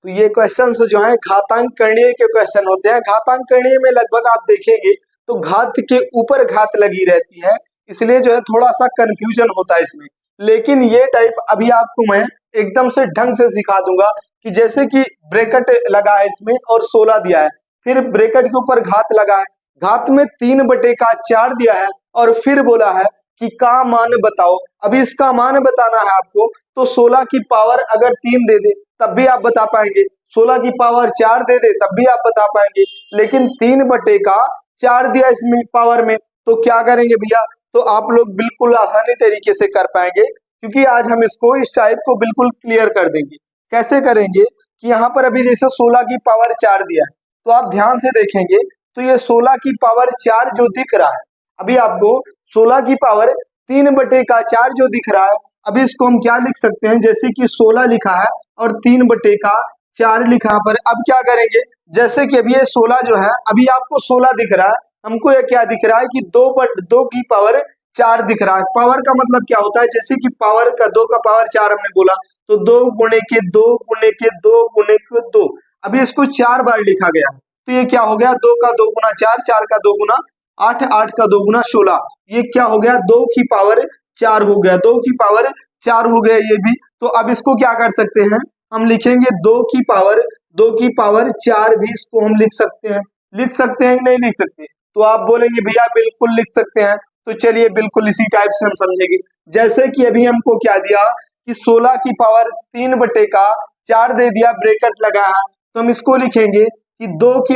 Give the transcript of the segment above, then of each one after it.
तो ये क्वेश्चन जो है घातांक करणीय के क्वेश्चन होते हैं। घातांक करणीय में लगभग आप देखेंगे तो घात के ऊपर घात लगी रहती है, इसलिए जो है थोड़ा सा कंफ्यूजन होता है इसमें। लेकिन ये टाइप अभी आपको मैं एकदम से ढंग से सिखा दूंगा कि जैसे कि ब्रैकेट लगा है इसमें और 16 दिया है, फिर ब्रैकेट के ऊपर घात लगा है, घात में 3/4 दिया है और फिर बोला है कि का मान बताओ। अभी इसका मान बताना है आपको, तो 16 की पावर अगर 3 दे दे तब भी आप बता पाएंगे, 16 की पावर 4 दे दे तब भी आप बता पाएंगे, लेकिन 3/4 दिया इसमें पावर में, तो क्या करेंगे भैया, तो आप लोग बिल्कुल आसानी तरीके से कर पाएंगे, क्योंकि आज हम इसको इस टाइप को बिल्कुल क्लियर कर देंगे। कैसे करेंगे कि यहाँ पर अभी जैसे 16 की पावर 4 दिया है, तो आप ध्यान से देखेंगे तो ये 16 की पावर 4 जो दिख रहा है, अभी आपको 16 की पावर 3/4 जो दिख रहा है, अभी इसको हम क्या लिख सकते हैं, जैसे कि 16 लिखा है और 3/4 लिखा है पर। अब क्या करेंगे, जैसे कि अभी ये 16 जो है, अभी आपको 16 दिख रहा है, हमको ये क्या दिख रहा है कि 2 की पावर 4 दिख रहा है। पावर का मतलब क्या होता है, जैसे कि पावर का 2 का पावर 4 हमने बोला, तो 2 गुणे के 2 गुणे के 2 गुणे के 2, अभी इसको 4 बार लिखा गया है, तो ये क्या हो गया, 2 का 2 गुना 4, 4 का 2 गुना 8, 8 का 2 गुना 16, ये क्या हो गया, 2 की पावर 4 हो गया, 2 की पावर 4 हो गया ये भी। तो अब इसको क्या कर सकते हैं, हम लिखेंगे 2 की पावर 4 भी इसको हम लिख सकते हैं। लिख सकते हैं कि नहीं लिख सकते, तो आप बोलेंगे भैया बिल्कुल लिख सकते हैं, तो चलिए बिल्कुल इसी टाइप से हम समझेंगे। जैसे कि अभी हमको क्या दिया कि 16 की पावर 3/4 दे दिया, ब्रैकेट लगा है, तो हम इसको लिखेंगे कि 2 की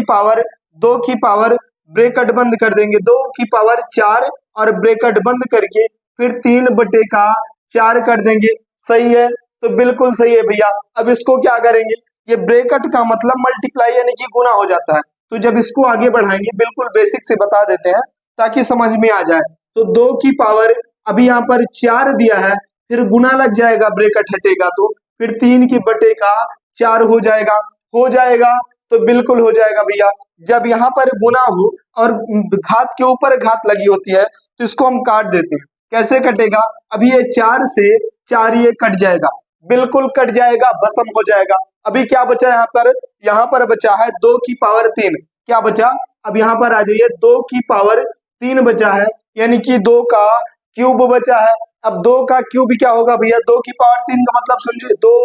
पावर ब्रैकेट बंद कर देंगे, 2 की पावर 4 और ब्रैकेट बंद करके फिर 3/4 कर देंगे। सही है, तो बिल्कुल सही है भैया। अब इसको क्या करेंगे, ये ब्रैकेट का मतलब मल्टीप्लाई यानी कि गुना हो जाता है, तो जब इसको आगे बढ़ाएंगे बिल्कुल बेसिक से बता देते हैं ताकि समझ में आ जाए। तो 2 की पावर अभी यहाँ पर 4 दिया है, फिर गुना लग जाएगा, ब्रैकेट हटेगा तो फिर 3/4 हो जाएगा, तो बिल्कुल हो जाएगा भैया। जब यहाँ पर गुना हो और घात के ऊपर घात लगी होती है तो इसको हम काट देते हैं। कैसे कटेगा, अभी ये 4 से 4 ये कट जाएगा, बिल्कुल कट जाएगा, भस्म हो जाएगा। अभी क्या बचा यहाँ पर बचा है 2 की पावर 3, क्या बचा, अब यहाँ पर आ जाइए, 2 की पावर 3 बचा है, यानी कि 2 का क्यूब बचा है। अब 2 का क्यूब क्या होगा भैया, 2 की पावर 3 का मतलब समझे, 2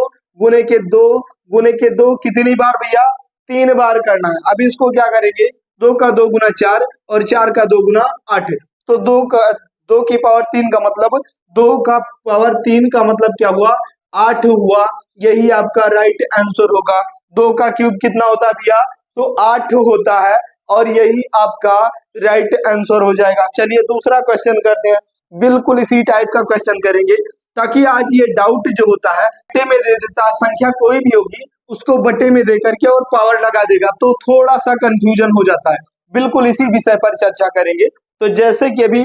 गुने के 2 गुने के 2 कितनी बार भैया, 3 बार करना है। अभी इसको क्या करेंगे, 2 का 2 गुना 4 और 4 का 2 गुना 8, तो 2 की पावर 3 का मतलब 2 का पावर 3 का मतलब क्या हुआ, 8 हुआ, यही आपका राइट आंसर होगा। 2 का क्यूब कितना होता है भैया, तो 8 होता है, और यही आपका राइट आंसर हो जाएगा। चलिए दूसरा क्वेश्चन करते हैं, बिल्कुल इसी टाइप का क्वेश्चन करेंगे, ताकि आज ये डाउट जो होता है बटे में दे देता है, संख्या कोई भी होगी उसको बटे में दे करके और पावर लगा देगा, तो थोड़ा सा कंफ्यूजन हो जाता है। बिल्कुल इसी विषय पर चर्चा करेंगे। तो जैसे कि अभी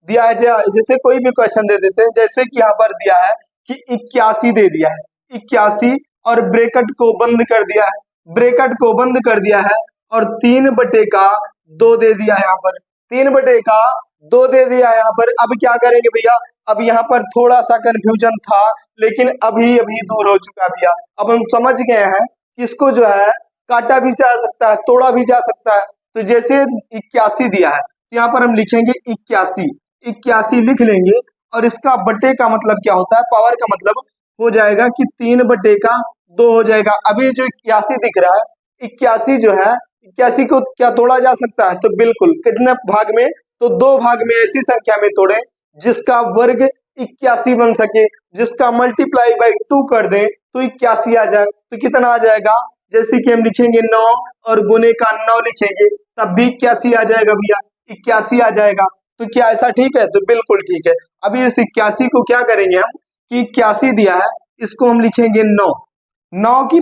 दिया है, जैसे कोई भी क्वेश्चन दे देते हैं, जैसे कि यहाँ पर दिया है कि 81 दे दिया है, 81 और ब्रैकेट को बंद कर दिया है, ब्रैकेट को बंद कर दिया है और 3/2 दे दिया है, यहाँ पर 3/2 दे दिया है यहाँ पर। अब क्या करेंगे भैया, अब यहाँ पर थोड़ा सा कंफ्यूजन था, लेकिन अभी अभी दूर हो चुका भैया। अब हम समझ गए हैं कि इसको जो है काटा भी जा सकता है, तोड़ा भी जा सकता है। तो जैसे 81 दिया है, यहाँ पर हम लिखेंगे 81 लिख लेंगे, और इसका बटे का मतलब क्या होता है, पावर का मतलब हो जाएगा कि 3/2 हो जाएगा। अभी जो 81 दिख रहा है, 81 जो है, 81 को क्या तोड़ा जा सकता है, तो बिल्कुल कितने भाग में, तो 2 भाग में ऐसी संख्या में तोड़े जिसका वर्ग 81 बन सके, जिसका मल्टीप्लाई बाई 2 कर दें तो 81 आ जाए। तो कितना आ जाएगा, जैसे कि हम लिखेंगे 9 और गुने का 9 लिखेंगे तब भी 81 आ जाएगा भैया, 81 आ जाएगा। तो क्या ऐसा ठीक है, तो बिल्कुल ठीक है। अभी इस 81 को क्या करेंगे हम कि 81 दिया है, इसको हम लिखेंगे 9, 9 की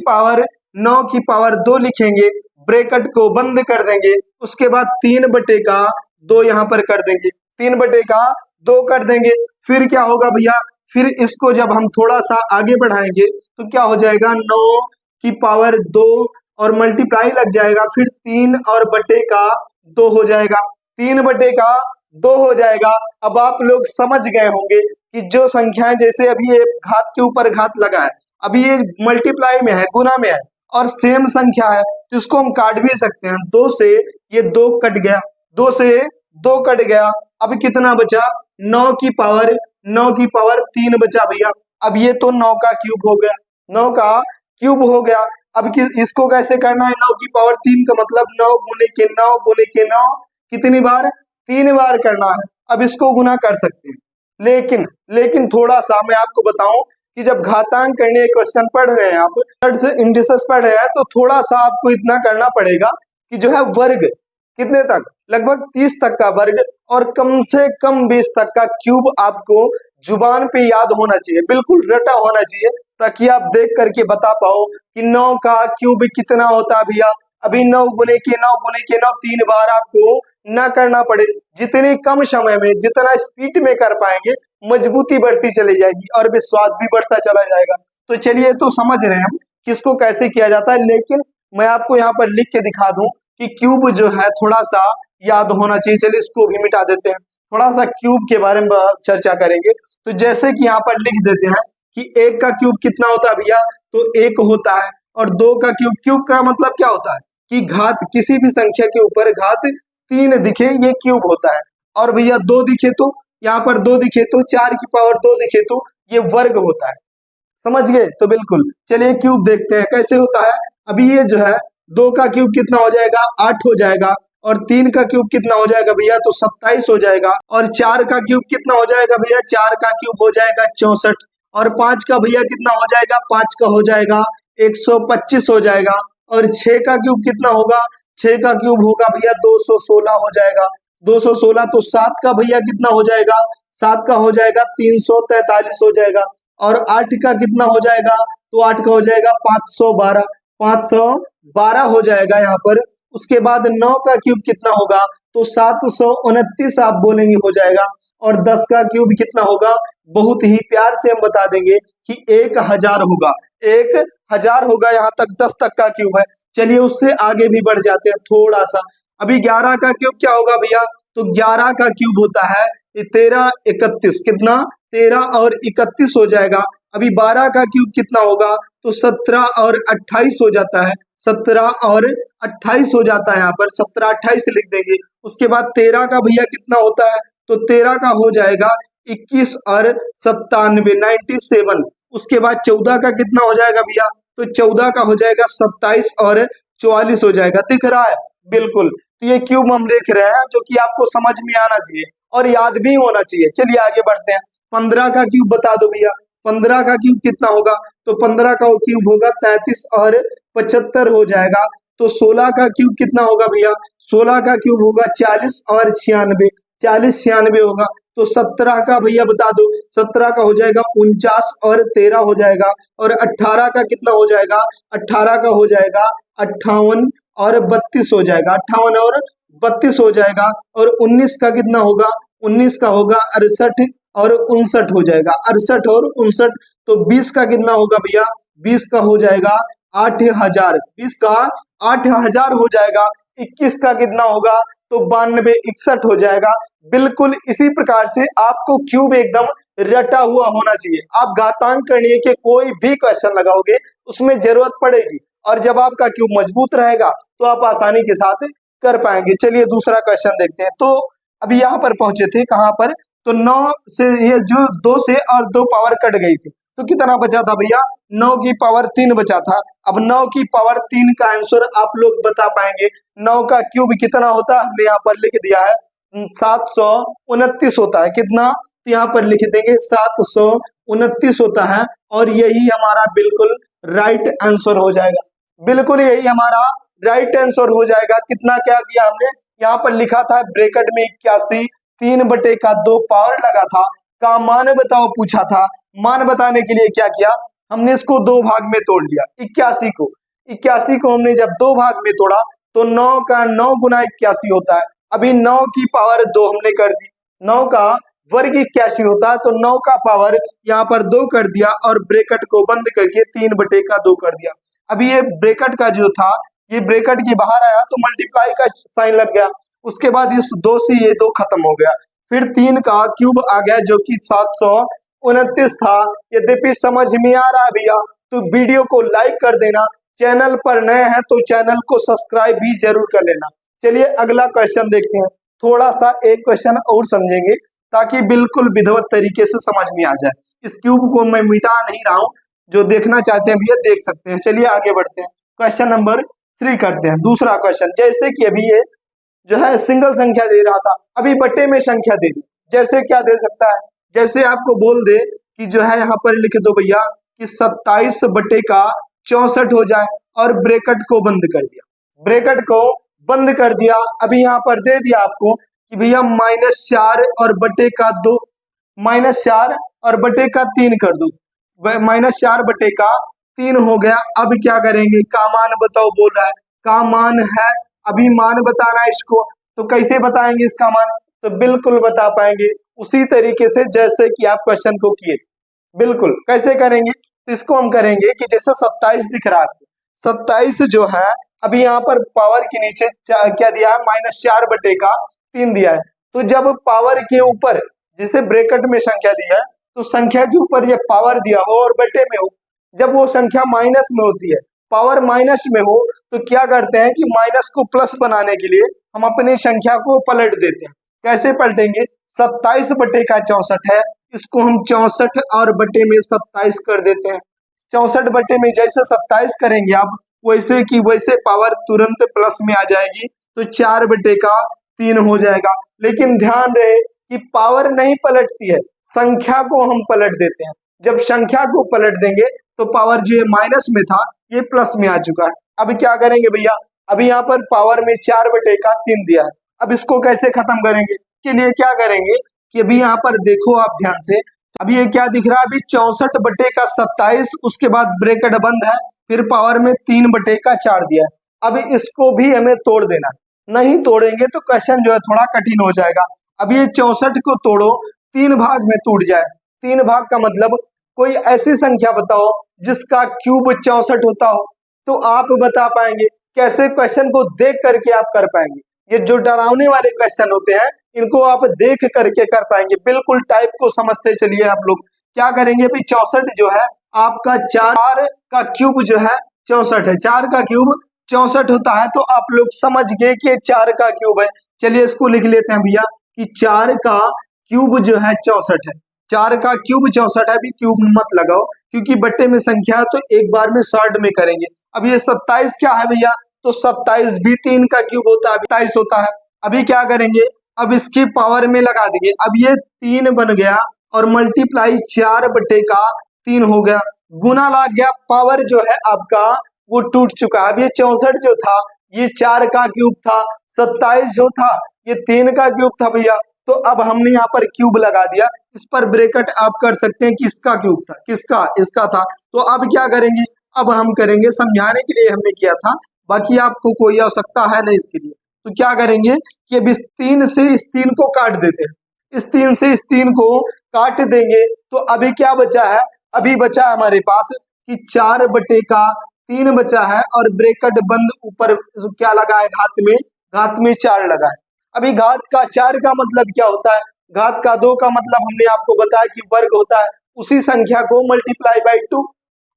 पावर 2 लिखेंगे, ब्रैकेट को बंद कर देंगे, उसके बाद 3/2 यहाँ पर कर देंगे, 3/2 कर देंगे। फिर क्या होगा भैया, फिर इसको जब हम थोड़ा सा आगे बढ़ाएंगे तो क्या हो जाएगा, 9 की पावर 2 और मल्टीप्लाई लग जाएगा, फिर 3 और बटे का 2 हो जाएगा, 3/2 हो जाएगा। अब आप लोग समझ गए होंगे कि जो संख्याएं, जैसे अभी ये घात के ऊपर घात लगा है, अभी ये मल्टीप्लाई में है, गुना में है, और सेम संख्या है तो इसको हम काट भी सकते हैं। 2 से ये 2 कट गया, 2 से 2 कट गया, अब कितना बचा? 9 की पावर 3 बचा भैया। अब ये तो 9 का क्यूब हो गया, 9 का क्यूब हो गया। अब इसको कैसे करना है? 9 की पावर 3 का मतलब 9 गुने के 9 गुने के 9 कितनी बार? 3 बार करना है। अब इसको गुना कर सकते हैं, लेकिन थोड़ा सा मैं आपको बताऊं कि जब घातांक करने क्वेश्चन पढ़ रहे हैं, आप थर्ड से इंडिसेस पढ़ रहे हैं, तो थोड़ा सा आपको इतना करना पड़ेगा कि जो है वर्ग कितने तक? लगभग 30 तक का वर्ग और कम से कम 20 तक का क्यूब आपको जुबान पे याद होना चाहिए, बिल्कुल रटा होना चाहिए, ताकि आप देख करके बता पाओ कि 9 का क्यूब कितना होता है भैया। अभी 9 गुने के 9 गुने के 9 3 बार आपको ना करना पड़े। जितने कम समय में जितना स्पीड में कर पाएंगे, मजबूती बढ़ती चली जाएगी और विश्वास भी बढ़ता चला जाएगा। तो चलिए, तो समझ रहे हैं हम किसको कैसे किया जाता है, लेकिन मैं आपको यहाँ पर लिख के दिखा दूं कि क्यूब जो है थोड़ा सा याद होना चाहिए। चलिए इसको भी मिटा देते हैं, थोड़ा सा क्यूब के बारे में चर्चा करेंगे। तो जैसे कि यहाँ पर लिख देते हैं कि 1 का क्यूब कितना होता है भैया? तो 1 होता है। और 2 का क्यूब, क्यूब का मतलब क्या होता है कि घात, किसी भी संख्या के ऊपर घात 3 दिखे ये क्यूब होता है। और भैया 2 दिखे तो, यहाँ पर 2 दिखे तो, 4 की पावर 2 दिखे तो ये वर्ग होता है। समझ गए? तो बिल्कुल, चलिए क्यूब देखते हैं कैसे होता है। अभी ये जो है 2 का क्यूब कितना हो जाएगा? 8 हो जाएगा। और 3 का क्यूब कितना हो जाएगा भैया? तो 27 हो जाएगा। और 4 का क्यूब कितना हो जाएगा भैया? 4 का क्यूब हो जाएगा 64। और 5 का भैया कितना हो जाएगा? 5 का हो जाएगा 125 हो जाएगा। और 6 का क्यूब कितना होगा? 6 का क्यूब होगा भैया 216 हो जाएगा। 216 तो 7 का भैया कितना हो जाएगा? 7 का हो जाएगा 343 हो जाएगा। और 8 का कितना हो जाएगा? तो 8 का हो जाएगा 512, 512 हो जाएगा यहाँ पर। उसके बाद 9 का क्यूब कितना होगा? तो 729 आप बोलेंगे हो जाएगा। और 10 का क्यूब कितना होगा? बहुत ही प्यार से हम बता देंगे कि 1000 होगा, 1000 होगा। यहाँ तक 10 तक का क्यूब है। चलिए उससे आगे भी बढ़ जाते हैं थोड़ा सा। अभी 11 का क्यूब क्या होगा भैया? तो 11 का क्यूब होता है 13 31, कितना? 13 और 31 हो जाएगा। अभी 12 का क्यूब कितना होगा? तो 17 और 28 हो जाता है, 17 और 28 हो जाता है। यहाँ पर 17 28 लिख देंगे। उसके बाद 13 का भैया कितना होता है? तो 13 का हो जाएगा 21 और 97, 97। उसके बाद 14 का कितना हो जाएगा भैया? तो 14 का हो जाएगा 27 और 44 हो जाएगा। दिख रहा है? बिल्कुल। तो ये क्यूब हम देख रहे हैं जो कि आपको समझ में आना चाहिए और याद भी होना चाहिए। चलिए आगे बढ़ते हैं। 15 का क्यूब बता दो भैया। 15 का क्यूब कितना होगा? तो 15 का क्यूब होगा 33 और 75 हो जाएगा। तो 16 का क्यूब कितना होगा भैया? 16 का क्यूब होगा 40 और 96, 40 96 होगा। तो 17 का भैया बता दो। 17 का हो जाएगा 49 और 13 हो जाएगा। और 18 का कितना हो जाएगा? 18 का हो जाएगा 58 और 32 हो जाएगा, 58 और 32 हो जाएगा। और 19 का कितना होगा? 19 का होगा 68 और 59 हो जाएगा, 68 और 59। तो 20 का कितना होगा भैया? 20 का हो जाएगा 8000, 20 का 8000 हो जाएगा। 21 का कितना होगा? तो 92 61 हो जाएगा। बिल्कुल इसी प्रकार से आपको क्यूब एकदम रटा हुआ होना चाहिए। आप घातांक करने के कोई भी क्वेश्चन लगाओगे उसमें जरूरत पड़ेगी, और जब आपका क्यूब मजबूत रहेगा तो आप आसानी के साथ कर पाएंगे। चलिए दूसरा क्वेश्चन देखते हैं। तो अभी यहाँ पर पहुंचे थे कहाँ पर? तो 9 से ये जो 2 से और 2 पावर कट गई थी, तो कितना बचा था भैया? 9 की पावर 3 बचा था। अब 9 की पावर 3 का आंसर आप लोग बता पाएंगे। 9 का क्यूब कितना होता है? हमने यहाँ पर लिख दिया है 729 होता है। कितना? तो यहाँ पर लिख देंगे 729 होता है। और यही हमारा बिल्कुल राइट आंसर हो जाएगा, बिल्कुल यही हमारा राइट आंसर हो जाएगा। कितना क्या किया हमने? यहाँ पर लिखा था ब्रैकेट में 81, 3/2 पावर लगा था का मान बताओ पूछा था। मान बताने के लिए क्या किया हमने? इसको 2 भाग में तोड़ लिया। 81 को हमने जब 2 भाग में तोड़ा तो 9 का 9 गुना 81 होता है। अभी 9 की पावर 2 हमने कर दी, 9 का वर्ग 81 होता है। तो 9 का पावर यहाँ पर 2 कर दिया और ब्रैकेट को बंद करके 3/2 कर दिया। अभी ये ब्रैकेट का जो था, ये ब्रैकेट के बाहर आया तो मल्टीप्लाई का साइन लग गया। उसके बाद इस 2 से ये 2 खत्म हो गया। फिर 3 का क्यूब आ गया जो कि 729 था। यद्यपि समझ में आ रहा है भैया तो वीडियो को लाइक कर देना, चैनल पर नए हैं तो चैनल को सब्सक्राइब भी जरूर कर लेना। चलिए अगला क्वेश्चन देखते हैं। थोड़ा सा एक क्वेश्चन और समझेंगे ताकि बिल्कुल विधिवत तरीके से समझ में आ जाए। इस क्यूब को मैं मिटा नहीं रहा हूँ, जो देखना चाहते हैं भैया देख सकते हैं। चलिए आगे बढ़ते हैं, क्वेश्चन नंबर 3 करते हैं। दूसरा क्वेश्चन, जैसे कि अभी ये जो है सिंगल संख्या दे रहा था, अभी बट्टे में संख्या दे दी। जैसे क्या दे सकता है, जैसे आपको बोल दे कि जो है यहाँ पर लिख दो भैया कि 27 बटे का 64 हो जाए और ब्रैकेट को बंद कर दिया। ब्रैकेट को बंद कर दिया। अभी यहाँ पर दे दिया आपको कि भैया -4 और बटे का 2, -4 और बटे का 3 कर दो। -4 बटे का 3 हो गया। अब क्या करेंगे, का मान बताओ बोल रहा है, का मान है। अभी मान बताना है इसको, तो कैसे बताएंगे इसका मान, तो बिल्कुल बता पाएंगे उसी तरीके से जैसे कि आप क्वेश्चन को किए। बिल्कुल कैसे करेंगे, तो इसको हम करेंगे कि जैसे 27 दिख रहा है, 27 जो है अभी यहाँ पर पावर के नीचे क्या दिया है, -4 बटे का 3 दिया है। तो जब पावर के ऊपर जैसे ब्रैकेट में संख्या दी है, तो संख्या के ऊपर ये पावर दिया हो और बटे में हो, जब वो संख्या माइनस में होती है, पावर माइनस में हो, तो क्या करते हैं कि माइनस को प्लस बनाने के लिए हम अपनी संख्या को पलट देते हैं। कैसे पलटेंगे, 27 बटे का 64 है, इसको हम 64 और बटे में 27 कर देते हैं। 64 बटे में जैसे 27 करेंगे आप, वैसे की वैसे पावर तुरंत प्लस में आ जाएगी, तो 4 बटे का 3 हो जाएगा। लेकिन ध्यान रहे कि पावर नहीं पलटती है, संख्या को हम पलट देते हैं। जब संख्या को पलट देंगे तो पावर जो माइनस में था ये प्लस में आ चुका है। अब क्या करेंगे भैया, अभी यहाँ पर पावर में 4 बटे का 3 दिया है। अब इसको कैसे खत्म करेंगे, के लिए क्या करेंगे कि अभी यहाँ पर देखो आप ध्यान से, अभी ये क्या दिख रहा है, अभी 64 बटे का 27, उसके बाद ब्रैकेट बंद है, फिर पावर में 3 बटे का 4 दिया है। अब इसको भी हमें तोड़ देना, नहीं तोड़ेंगे तो क्वेश्चन जो है थोड़ा कठिन हो जाएगा। अब ये 64 को तोड़ो, 3 भाग में टूट जाए। 3 भाग का मतलब कोई ऐसी संख्या बताओ जिसका क्यूब 64 होता हो, तो आप बता पाएंगे। कैसे क्वेश्चन को देख करके आप कर पाएंगे, ये जो डरावने वाले क्वेश्चन होते हैं इनको आप देख करके कर पाएंगे। बिल्कुल टाइप को समझते चलिए आप लोग। क्या करेंगे भाई, 64 जो है आपका 4 का क्यूब जो है 64 है, 4 का क्यूब 64 होता है, तो आप लोग समझ गए कि 4 का क्यूब है। चलिए इसको लिख लेते हैं भैया कि 4 का क्यूब जो है 64 है। 4 का क्यूब 64 है, अभी क्यूब मत लगाओ क्योंकि बट्टे में संख्या है तो एक बार में शॉर्ट में करेंगे। अब ये 27 क्या है भैया, तो 27 भी 3 का क्यूब होता है, 27 होता है। अभी क्या करेंगे, अब इसकी पावर में लगा देंगे। अब ये 3 बन गया और मल्टीप्लाई 4 बटे का 3 हो गया, गुना लग गया, पावर जो है आपका वो टूट चुका है। अब ये 64 जो था ये 4 का क्यूब था, 27 जो था ये 3 का क्यूब था भैया। तो अब हमने यहाँ पर क्यूब लगा दिया, इस पर ब्रैकेट आप कर सकते हैं कि इसका क्यूब था, किसका, इसका था। तो अब क्या करेंगे, अब हम करेंगे, समझाने के लिए हमने किया था, बाकी आपको कोई आवश्यकता है नहीं इसके लिए। तो क्या करेंगे कि अब इस 3 से इस 3 को काट देते हैं, इस 3 से इस 3 को काट देंगे। तो अभी क्या बचा है, अभी बचा हमारे पास कि 4 बटे का 3 बचा है और ब्रैकेट बंद, ऊपर क्या लगा है, घात में 4 लगा है। अभी घात का 4 का मतलब क्या होता है, घात का 2 का मतलब हमने आपको बताया कि वर्ग होता है, उसी संख्या को मल्टीप्लाई बाई 2।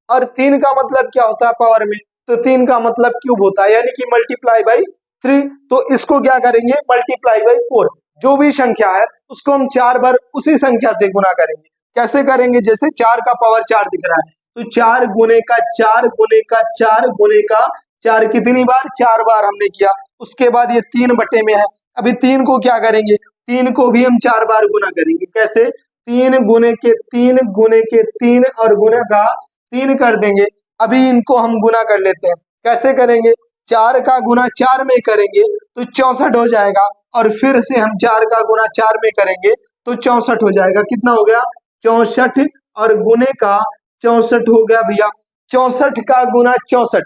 और 3 का मतलब क्या होता है पावर में, तो 3 का मतलब क्यूब होता है, यानी कि मल्टीप्लाई बाई 3। तो इसको क्या करेंगे, मल्टीप्लाई बाई 4। जो भी संख्या है उसको हम 4 बार उसी संख्या से गुना करेंगे। कैसे करेंगे, जैसे 4 का पावर 4 दिख रहा है, तो 4 गुने का 4 गुने का 4 गुने का 4 कितनी बार, 4 बार हमने किया। उसके बाद ये 3 बटे में है, अभी 3 को क्या करेंगे, 3 को भी हम 4 बार गुना करेंगे। कैसे, 3 गुने के 3 गुने के 3 और गुने का 3 कर देंगे। अभी इनको हम गुना कर लेते हैं। कैसे करेंगे, 4 का गुना 4 में करेंगे तो 64 हो जाएगा, और फिर से हम 4 का गुना 4 में करेंगे तो 64 हो जाएगा। कितना हो गया, 64, और गुने का 64 हो गया भैया। 64 का गुना 64,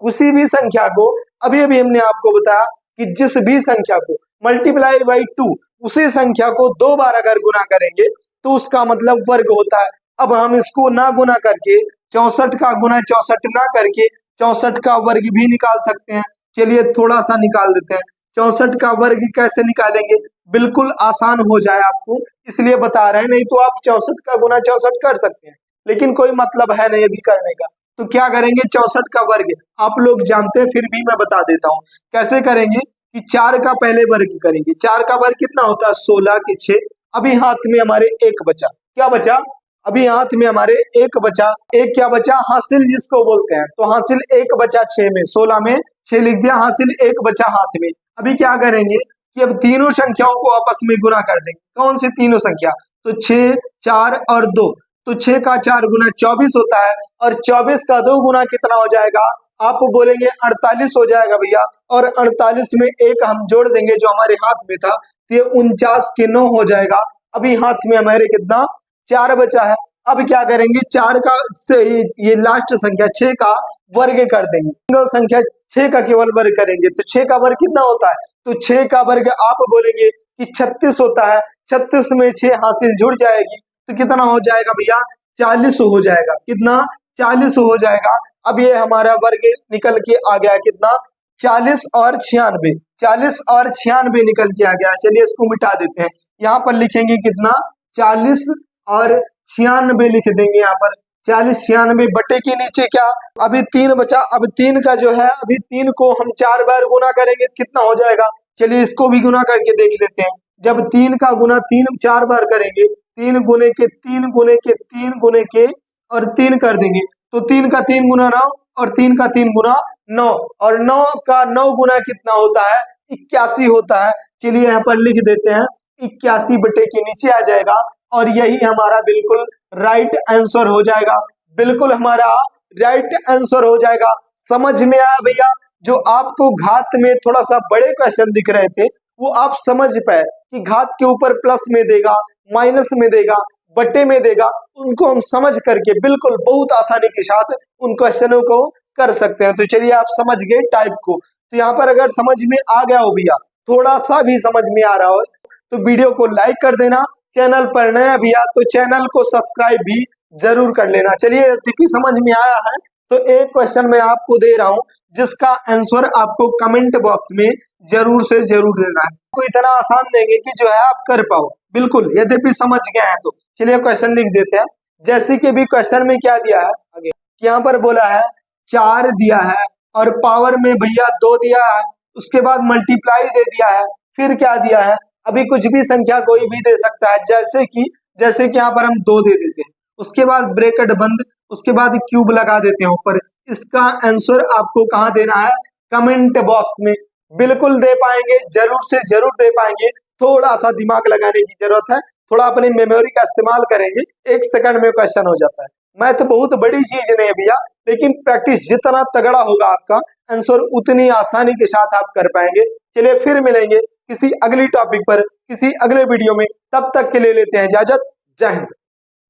किसी भी संख्या को, अभी अभी हमने आपको बताया कि जिस भी संख्या को मल्टीप्लाई बाई 2, उसी संख्या को 2 बार अगर गुना करेंगे तो उसका मतलब वर्ग होता है। अब हम इसको ना गुना करके, 64 का गुना 64 ना करके 64 का वर्ग भी निकाल सकते हैं। चलिए थोड़ा सा निकाल देते हैं। 64 का वर्ग कैसे निकालेंगे, बिल्कुल आसान हो जाए आपको, इसलिए बता रहे हैं, नहीं तो आप 64 का गुना 64 कर सकते हैं, लेकिन कोई मतलब है नहीं अभी करने का। तो क्या करेंगे 64 का वर्ग, आप लोग जानते हैं फिर भी मैं बता देता हूँ कैसे करेंगे कि 4 का पहले वर्ग करेंगे। 4 का वर्ग कितना होता है 16 के 6। अभी हाथ में हमारे एक बचा, क्या बचा, अभी हाथ में हमारे एक बचा, एक क्या बचा हासिल जिसको बोलते हैं, तो हासिल एक बचा 6 में, 16 में 6 लिख दिया, हासिल एक बचा हाथ में। अभी क्या करेंगे कि अब तीनों संख्याओं को आपस में गुना कर देंगे। कौन सी तीनों संख्या, तो 6 4 और 2, तो 6 का 4 गुना 24 होता है, और 24 का 2 गुना कितना हो जाएगा, आप बोलेंगे 48 हो जाएगा भैया, और 48 में एक हम जोड़ देंगे जो हमारे हाथ में था, तो ये 49 के 9 हो जाएगा। अभी हाथ में हमारे कितना 4 बचा है। अब क्या करेंगे 4 का से ये लास्ट संख्या 6 का वर्ग कर देंगे, सिंगल संख्या 6 का केवल वर्ग करेंगे, तो 6 का वर्ग कितना होता है, तो 6 का वर्ग आप बोलेंगे कि 36 होता है, 36 में 6 हासिल जुड़ जाएगी, तो कितना हो जाएगा भैया 40 हो जाएगा, कितना 40 हो जाएगा। अब ये हमारा वर्ग निकल के आ गया कितना 40 और 96, 40 और 96 निकल के आ गया। चलिए इसको मिटा देते हैं, यहाँ पर लिखेंगे कितना 40 और 96 लिख देंगे यहाँ पर, 40 96 बटे के नीचे क्या, अभी 3 बचा, अब 3 का जो है अभी 3 को हम 4 बार गुना करेंगे कितना हो जाएगा, चलिए इसको भी गुना करके देख लेते हैं। जब 3 का गुना 3 4 बार करेंगे, 3 गुने के 3 गुने के 3 गुने के और 3 कर देंगे, तो 3 का 3 गुना 9 और 3 का 3 गुना 9, और 9 का 9 गुना कितना होता है 81 होता है। चलिए यहाँ पर लिख देते हैं 81 बटे के नीचे आ जाएगा, और यही हमारा बिल्कुल राइट आंसर हो जाएगा, बिल्कुल हमारा राइट आंसर हो जाएगा। समझ में आया भैया, जो आपको घात में थोड़ा सा बड़े क्वेश्चन दिख रहे थे वो आप समझ पाए कि घात के ऊपर प्लस में देगा, माइनस में देगा, बटे में देगा, उनको हम समझ करके बिल्कुल बहुत आसानी के साथ उन क्वेश्चनों को कर सकते हैं। तो चलिए आप समझ गए टाइप को, तो यहाँ पर अगर समझ में आ गया हो भैया, थोड़ा सा भी समझ में आ रहा हो तो वीडियो को लाइक कर देना, चैनल पर नया भैया तो चैनल को सब्सक्राइब भी जरूर कर लेना। चलिए यदि समझ में आया है तो एक क्वेश्चन मैं आपको दे रहा हूं जिसका आंसर आपको कमेंट बॉक्स में जरूर से जरूर देना है, को इतना आसान देंगे कि जो है आप कर पाओ बिल्कुल, यद्यपि समझ गए हैं तो। चलिए क्वेश्चन लिख देते हैं, जैसे कि भी क्वेश्चन में क्या दिया है आगे, यहाँ पर बोला है 4 दिया है और पावर में भैया 2 दिया है, उसके बाद मल्टीप्लाई दे दिया है, फिर क्या दिया है, अभी कुछ भी संख्या कोई भी दे सकता है, जैसे कि यहाँ पर हम 2 दे देते हैं, उसके बाद ब्रैकेट बंद, उसके बाद क्यूब लगा देते हैं ऊपर। इसका आंसर आपको कहाँ देना है, कमेंट बॉक्स में। बिल्कुल दे पाएंगे, जरूर से जरूर दे पाएंगे, थोड़ा सा दिमाग लगाने की जरूरत है, थोड़ा अपनी मेमोरी का इस्तेमाल करेंगे, 1 सेकंड में क्वेश्चन हो जाता है। मैथ बहुत बड़ी चीज नहीं है भैया, लेकिन प्रैक्टिस जितना तगड़ा होगा आपका आंसर उतनी आसानी के साथ आप कर पाएंगे। चलिए फिर मिलेंगे किसी अगली टॉपिक पर, किसी अगले वीडियो में, तब तक के लिए लेते हैं इजाजत, जय हिंद।